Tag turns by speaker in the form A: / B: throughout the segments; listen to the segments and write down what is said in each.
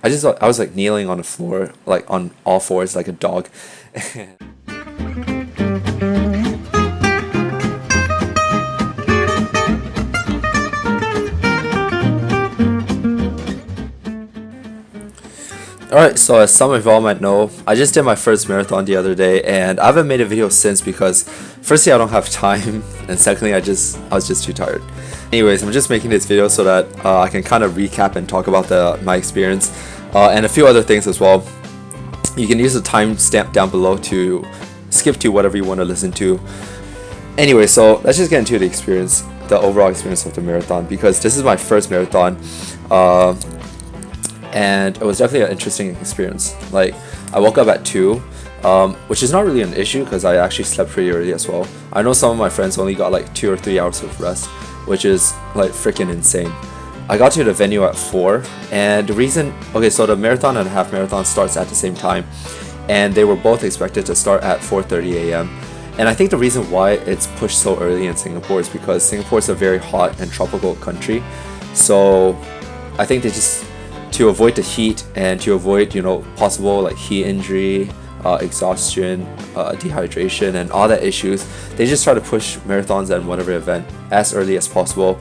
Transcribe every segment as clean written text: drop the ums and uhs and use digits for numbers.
A: I was like kneeling on the floor, like on all fours, like a dog. Alright, so as some of y'all might know, I just did my first marathon the other day, and I haven't made a video since because, firstly, I don't have time, and secondly, I was just too tired. Anyways, I'm just making this video so that I can kind of recap and talk about my experience, and a few other things as well. You can use the timestamp down below to skip to whatever you want to listen to. Anyway, so let's just get into the experience, the overall experience of the marathon, because this is my first marathon. And it was definitely an interesting experience. Like, I woke up at 2, which is not really an issue because I actually slept pretty early as well. I know some of my friends only got like 2 or 3 hours of rest, which is like freaking insane. I got to the venue at 4, and the reason, okay, so the marathon and the half marathon starts at the same time, and they were both expected to start at 4:30 a.m. And I think the reason why it's pushed so early in Singapore is because Singapore is a very hot and tropical country. So I think they just, to avoid the heat and to avoid, you know, possible like heat injury, exhaustion, dehydration, and all that issues, they just try to push marathons and whatever event as early as possible.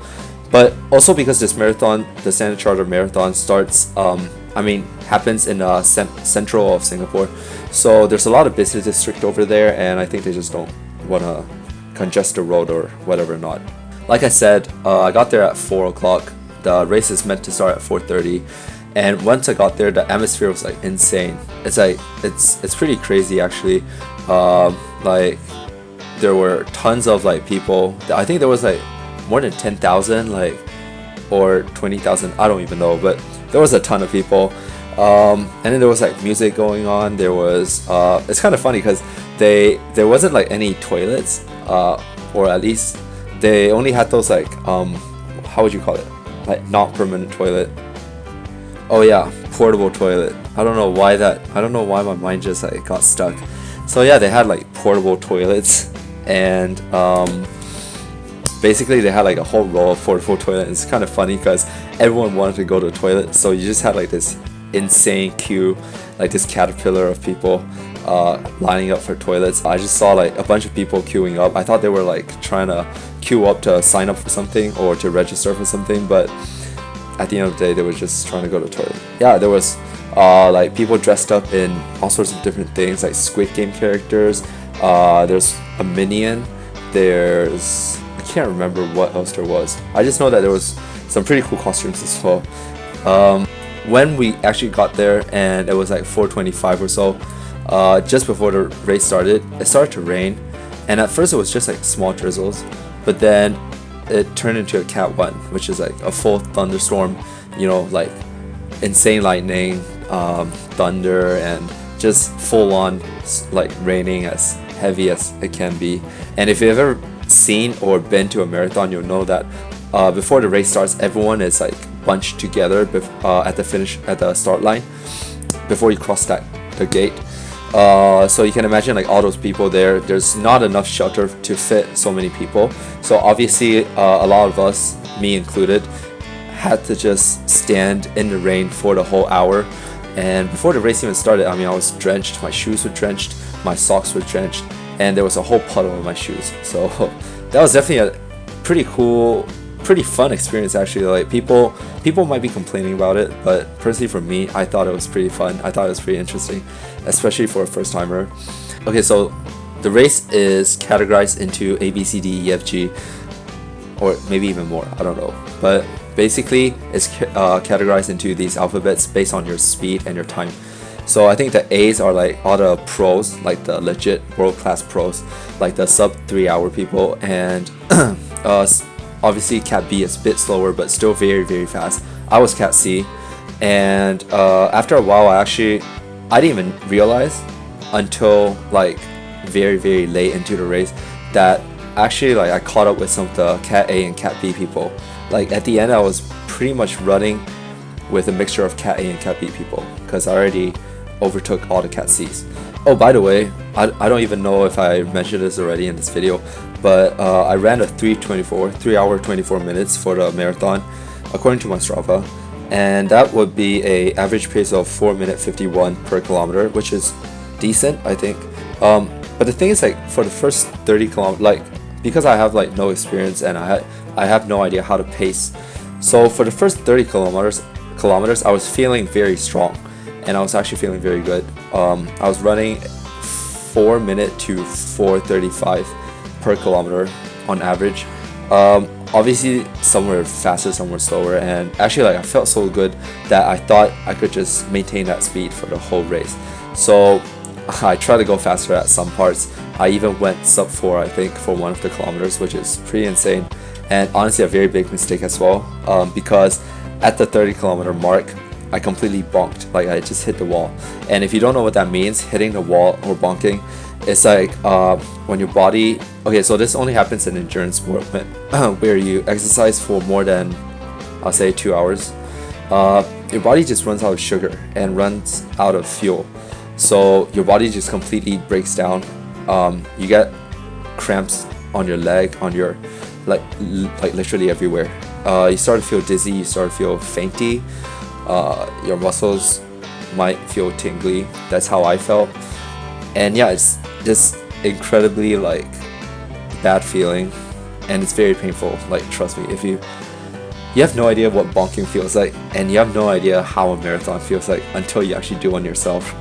A: But also because this marathon, the Standard Chartered Marathon, starts, happens in central of Singapore, so there's a lot of business district over there, and I think they just don't want to congest the road or whatever not. Like I said, I got there at 4 o'clock. The race is meant to start at 4:30. And once I got there, the atmosphere was like insane. It's like it's pretty crazy actually. Like there were tons of like people. I think there was like more than 10,000, like, or 20,000. I don't even know, but there was a ton of people. And then there was like music going on. There was it's kind of funny because there wasn't like any toilets, or at least they only had those like how would you call it? Like not permanent toilet. Oh yeah, portable toilet. I don't know why my mind just like got stuck. So yeah, they had like portable toilets, and basically they had like a whole row of portable toilets. It's kind of funny because everyone wanted to go to the toilet, so you just had like this insane queue, like this caterpillar of people lining up for toilets. I just saw like a bunch of people queuing up. I thought they were like trying to queue up to sign up for something or to register for something, but at the end of the day, they were just trying to go to the toilet. Yeah, there was like people dressed up in all sorts of different things, like Squid Game characters. There's a Minion. I can't remember what else there was. I just know that there was some pretty cool costumes as well. When we actually got there, and it was like 4:25 or so, just before the race started, it started to rain. And at first it was just like small drizzles, but then it turned into a Cat 1, which is like a full thunderstorm, you know, like insane lightning, thunder, and just full on like raining as heavy as it can be. And if you've ever seen or been to a marathon, you'll know that before the race starts, everyone is like bunched together at the start line before you cross the gate. So you can imagine like all those people there. There's not enough shelter to fit so many people. So obviously a lot of us, me included, had to just stand in the rain for the whole hour. And before the race even started, I was drenched. My shoes were drenched, my socks were drenched, and there was a whole puddle of my shoes. So that was definitely a pretty cool, pretty fun experience actually. Like people might be complaining about it, but personally for me, I thought it was pretty fun. I thought it was pretty interesting, especially for a first timer. Okay, so the race is categorized into A, B, C, D, E, F, G, or maybe even more, I don't know. But basically it's categorized into these alphabets based on your speed and your time. So I think the A's are like all the pros, like the legit world-class pros, like the sub 3 hour people, and obviously Cat B is a bit slower but still very, very fast. I was Cat C, and after a while I didn't even realize until like very, very late into the race that actually like I caught up with some of the Cat A and Cat B people. Like at the end I was pretty much running with a mixture of Cat A and Cat B people because I already overtook all the Cat Cs. Oh, by the way, I don't even know if I mentioned this already in this video, but I ran a 3 hour 24 minutes for the marathon according to my Strava. and that would be a average pace of 4 minute 51 per kilometer, which is decent, I think. But the thing is, like, for the first 30 kilometers, like, because I have like no experience and I have no idea how to pace. So for the first 30 kilometers, I was feeling very strong, and I was actually feeling very good. I was running 4 minute to 4:35 per kilometer on average. Obviously some were faster, some were slower, and actually, like, I felt so good that I thought I could just maintain that speed for the whole race. So I tried to go faster at some parts. I even went sub 4, I think, for one of the kilometers, which is pretty insane, and honestly a very big mistake as well, because at the 30-kilometer mark I completely bonked. Like, I just hit the wall. And if you don't know what that means, hitting the wall or bonking, it's like when your body, okay, so this only happens in endurance sport, where you exercise for more than, I'll say, 2 hours. Your body just runs out of sugar and runs out of fuel, so your body just completely breaks down. You get cramps on your leg, on your like literally everywhere. You start to feel dizzy, you start to feel fainty, your muscles might feel tingly. That's how I felt. And yeah, it's just incredibly like bad feeling, and it's very painful. Like, trust me, if you have no idea what bonking feels like, and you have no idea how a marathon feels like until you actually do one yourself.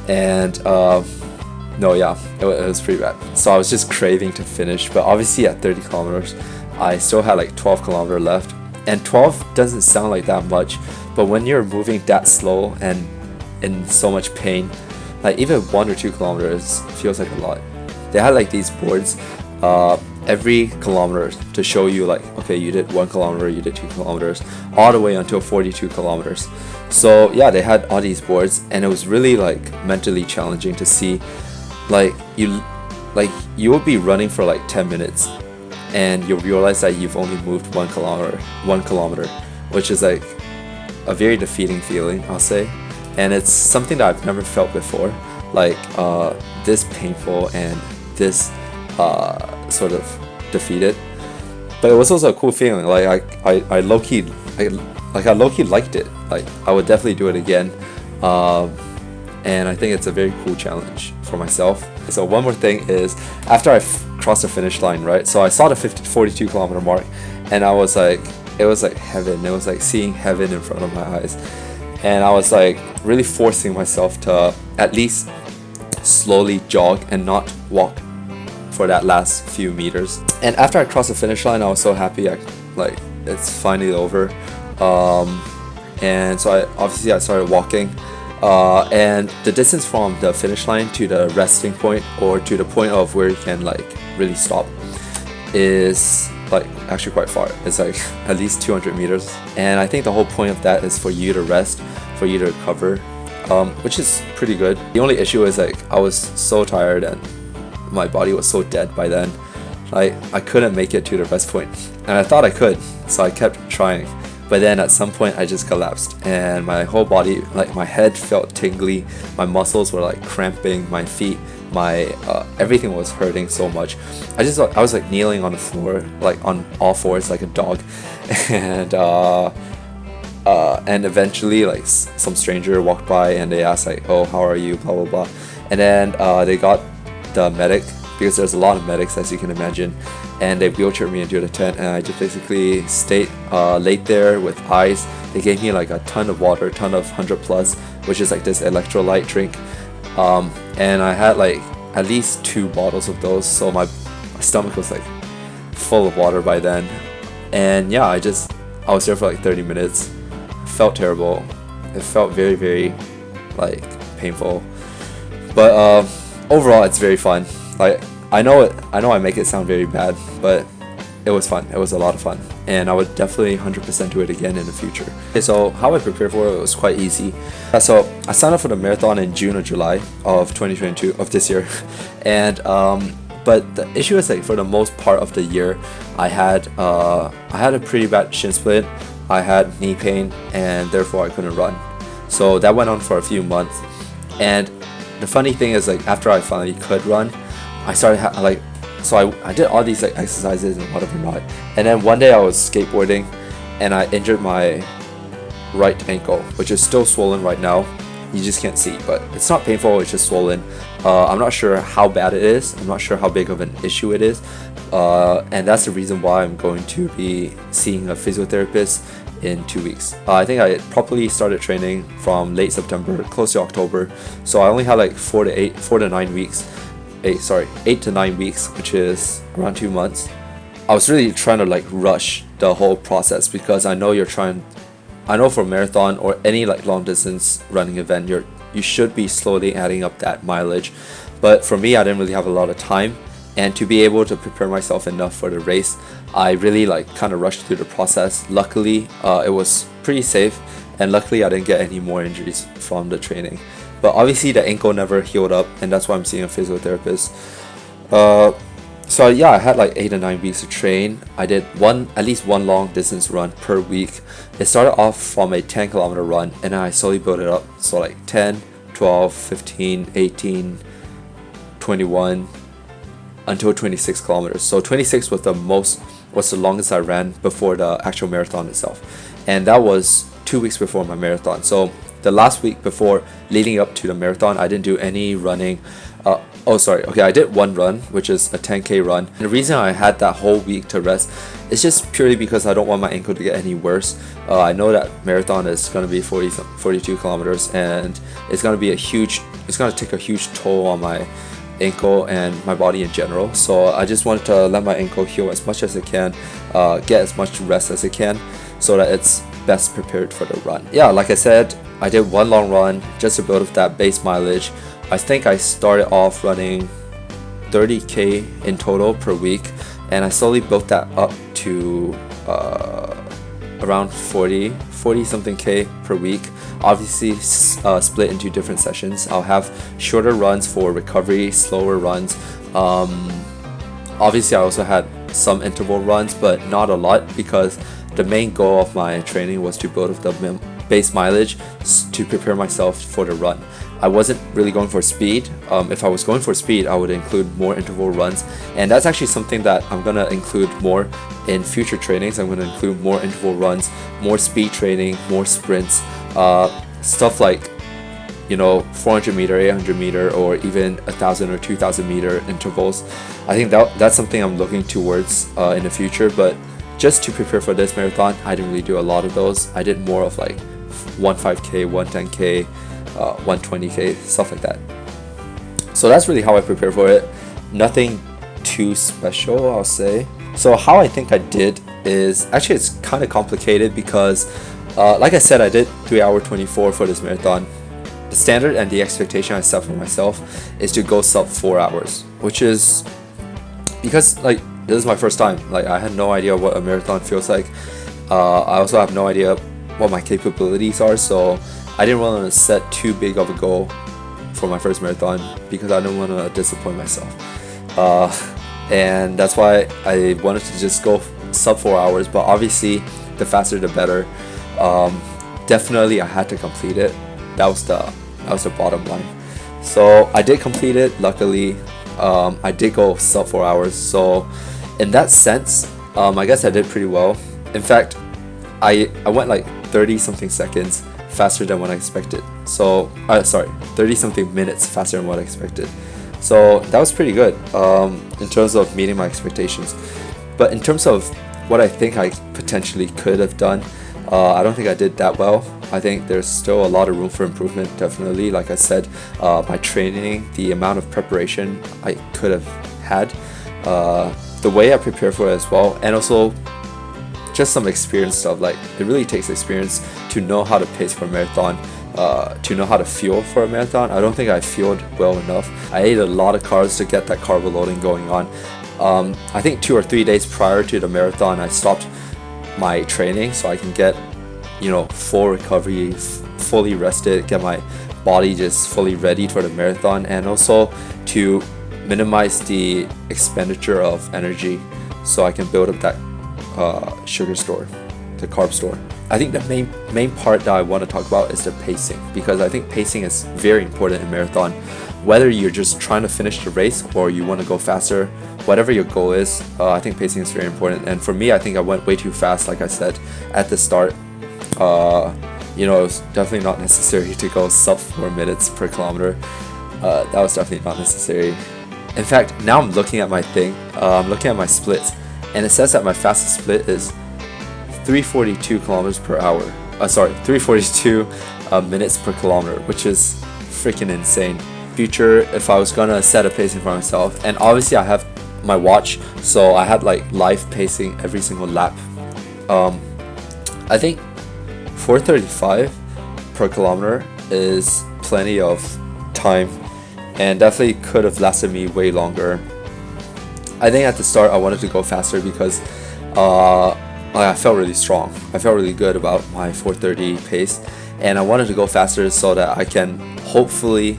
A: And no, yeah, it was pretty bad. So I was just craving to finish, but obviously at 30 kilometers I still had like 12 kilometers left, and 12 doesn't sound like that much, but when you're moving that slow and in so much pain, like even 1 or 2 kilometers feels like a lot. They had like these boards every kilometer to show you, like, okay, you did 1 kilometer, you did 2 kilometers, all the way until 42 kilometers. So yeah, they had all these boards, and it was really like mentally challenging to see, like, you will be running for like 10 minutes and you'll realize that you've only moved 1 kilometer, which is like a very defeating feeling, I'll say. And it's something that I've never felt before, like this painful and this sort of defeated. But it was also a cool feeling. Like I low-key liked it. Like, I would definitely do it again. And I think it's a very cool challenge for myself. So one more thing is, after I crossed the finish line, right? So I saw the 42 kilometer mark, and I was like, it was like heaven. It was like seeing heaven in front of my eyes. And I was like really forcing myself to at least slowly jog and not walk for that last few meters. And after I crossed the finish line, I was so happy. Like, it's finally over. And so I started walking. And the distance from the finish line to the resting point, or to the point of where you can like really stop, is like actually quite far. It's like at least 200 meters. And I think the whole point of that is for you to rest, for you to recover, which is pretty good. The only issue is, like, I was so tired and my body was so dead by then. Like, I couldn't make it to the rest point, and I thought I could, so I kept trying. But then at some point I just collapsed, and my whole body, like my head felt tingly, my muscles were like cramping, my feet, my everything was hurting so much. I was like kneeling on the floor, like on all fours like a dog. And eventually, like, some stranger walked by and they asked, like, oh, how are you, blah blah blah. And then they got the medic, because there's a lot of medics, as you can imagine, and they wheelchaired me into the tent, and I just basically laid there with ice. They gave me like a ton of water, a ton of 100 plus, which is like this electrolyte drink, and I had like at least 2 bottles of those, so my stomach was like full of water by then. And yeah, I was there for like 30 minutes. It felt terrible. It felt very, very like painful, but overall it's very fun. Like, I know I make it sound very bad, but it was fun. It was a lot of fun, and I would definitely 100% do it again in the future. Okay, so how I prepared for it was quite easy. So I signed up for the marathon in June or July of 2022, of this year. And but the issue is, like, for the most part of the year, I had a pretty bad shin splint, I had knee pain, and therefore I couldn't run. So that went on for a few months. And the funny thing is, like, after I finally could run, I started I did all these like exercises and whatever not, and then one day I was skateboarding and I injured my right ankle, which is still swollen right now. You just can't see, but it's not painful, it's just swollen. I'm not sure how bad it is, I'm not sure how big of an issue it is, and that's the reason why I'm going to be seeing a physiotherapist in 2 weeks. I think I properly started training from late September, close to October, so I only had like 4 to 9 weeks, 8 to 9 weeks, which is around 2 months. I was really trying to like rush the whole process because I know for marathon or any like long distance running event, you should be slowly adding up that mileage. But for me, I didn't really have a lot of time, and to be able to prepare myself enough for the race, I really like kind of rushed through the process. Luckily, it was pretty safe, and luckily I didn't get any more injuries from the training. But obviously the ankle never healed up, and that's why I'm seeing a physiotherapist. So yeah, I had like 8 to 9 weeks to train. I did at least one long distance run per week. It started off from a 10-kilometer run, and then I slowly built it up. So like 10, 12, 15, 18, 21, until 26 kilometers. So 26 was the longest I ran before the actual marathon itself. And that was 2 weeks before my marathon. So the last week before leading up to the marathon, I didn't do any running. I did one run, which is a 10K run. And the reason I had that whole week to rest is just purely because I don't want my ankle to get any worse. I know that marathon is going to be 42 kilometers, and it's going to take a huge toll on my ankle and my body in general. So I just wanted to let my ankle heal as much as it can, get as much rest as it can, so that it's best prepared for the run. Yeah, like I said, I did one long run just to build up that base mileage. I think I started off running 30K in total per week, and I slowly built that up to around 40 something K per week. Obviously split into different sessions. I'll have shorter runs for recovery, slower runs. Obviously I also had some interval runs, but not a lot, because the main goal of my training was to build up the base mileage to prepare myself for the run. I wasn't really going for speed. If I was going for speed, I would include more interval runs, and that's actually something that I'm gonna include more in future trainings. I'm gonna include more interval runs, more speed training, more sprints, stuff like 400 meter, 800 meter, or even 1,000 or 2,000 meter intervals. I think that's something I'm looking towards in the future. But just to prepare for this marathon, I didn't really do a lot of those. I did more of like 1.5K, 1.10K, 120K, stuff like that. So that's really how I prepare for it. Nothing too special, I'll say. So how I think I did is, actually it's kind of complicated because like I said, I did 3 hour 24 for this marathon. The standard and the expectation I set for myself is to go sub 4 hours, which is because like this is my first time. Like I had no idea what a marathon feels like. I also have no idea what my capabilities are, so I didn't want to set too big of a goal for my first marathon because I didn't want to disappoint myself. And that's why I wanted to just go sub 4 hours, but obviously the faster the better. Definitely I had to complete it. That was the bottom line. So I did complete it, luckily. I did go sub 4 hours, so in that sense, I guess I did pretty well. In fact, I went like 30 something seconds faster than what I expected. So 30 something minutes faster than what I expected. So that was pretty good in terms of meeting my expectations. But in terms of what I think I potentially could have done, I don't think I did that well. I think there's still a lot of room for improvement, definitely. Like I said, my training, the amount of preparation I could have had, the way I prepare for it as well, and also just some experience stuff. Like it really takes experience to know how to pace for a marathon, to know how to fuel for a marathon. I don't think I fueled well enough. I ate a lot of carbs to get that carb loading going on. I think 2 or 3 days prior to the marathon, I stopped my training so I can get full recovery, fully rested, get my body just fully ready for the marathon, and also to minimize the expenditure of energy so I can build up that sugar store, the carb store. I think the main part that I want to talk about is the pacing, because I think pacing is very important in marathon. Whether you're just trying to finish the race or you want to go faster, whatever your goal is, I think pacing is very important. And for me, I think I went way too fast, like I said at the start. you know, it was definitely not necessary to go sub 4 minutes per kilometer. That was definitely not necessary. In fact, now I'm looking at my thing, I'm looking at my splits, and it says that my fastest split is 342 kilometers per hour. 342 minutes per kilometer, which is freaking insane. Future, if I was gonna set a pacing for myself, and obviously I have my watch, so I had like live pacing every single lap. I think 435 per kilometer is plenty of time, and definitely could have lasted me way longer. I think at the start I wanted to go faster because I felt really strong. I felt really good about my 430 pace, and I wanted to go faster so that I can hopefully,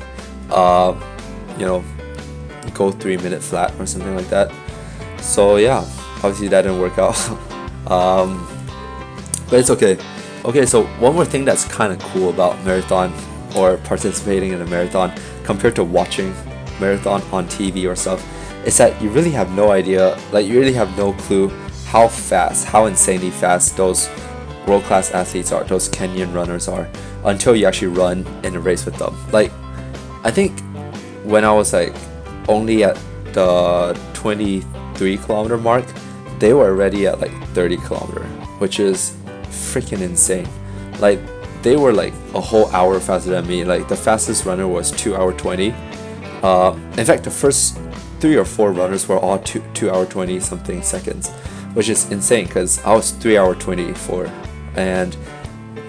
A: you know, go 3 minute flat or something like that. So yeah, obviously that didn't work out. But it's okay. Okay, so one more thing that's kind of cool about marathon or participating in a marathon compared to watching marathon on TV or stuff is that you really have no idea, like you really have no clue how fast, how insanely fast those world-class athletes are, those Kenyan runners are, until you actually run in a race with them. Like, I think when I was like only at the 23 kilometer mark, they were already at like 30 kilometer, which is freaking insane. Like, they were like a whole hour faster than me. Like, the fastest runner was 2 hour 20. In fact, the first 3 or 4 runners were all 2 hour 20 something seconds, which is insane because I was 3 hour 24, and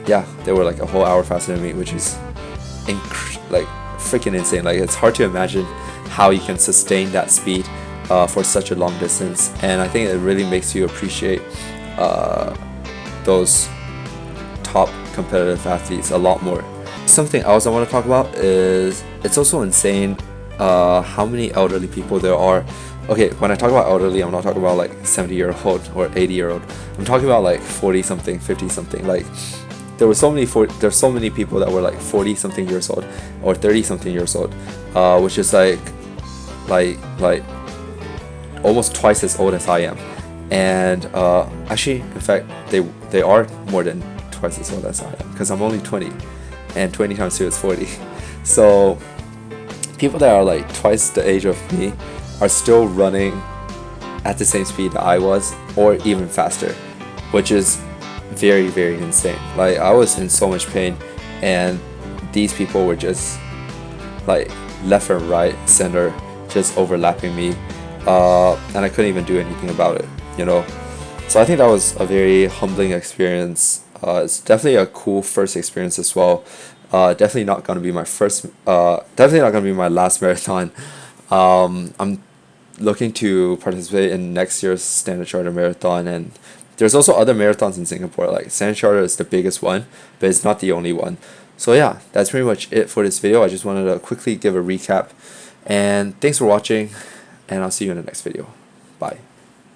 A: yeah, they were like a whole hour faster than me, which is like freaking insane. Like, it's hard to imagine how you can sustain that speed for such a long distance, and I think it really makes you appreciate those top competitive athletes a lot more. Something else I want to talk about is it's also insane how many elderly people there are. Okay, when I talk about elderly, I'm not talking about like 70-year-old or 80-year-old. I'm talking about like 40 something, 50 something. Like, there's so many people that were like 40 something years old or 30 something years old, which is like almost twice as old as I am. And actually, in fact, they are more than twice as old as I am, because I'm only 20, and 20 times 2 is 40. So people that are like twice the age of me are still running at the same speed that I was, or even faster, which is very, very insane. Like, I was in so much pain, and these people were just like left and right, center, just overlapping me, and I couldn't even do anything about it, you know. So I think that was a very humbling experience. It's definitely a cool first experience as well. Definitely not gonna be my first. Definitely not gonna be my last marathon. I'm looking to participate in next year's Standard Chartered Marathon, and there's also other marathons in Singapore. Like, Standard Chartered is the biggest one, but it's not the only one. So yeah, that's pretty much it for this video. I just wanted to quickly give a recap, and thanks for watching, and I'll see you in the next video. Bye.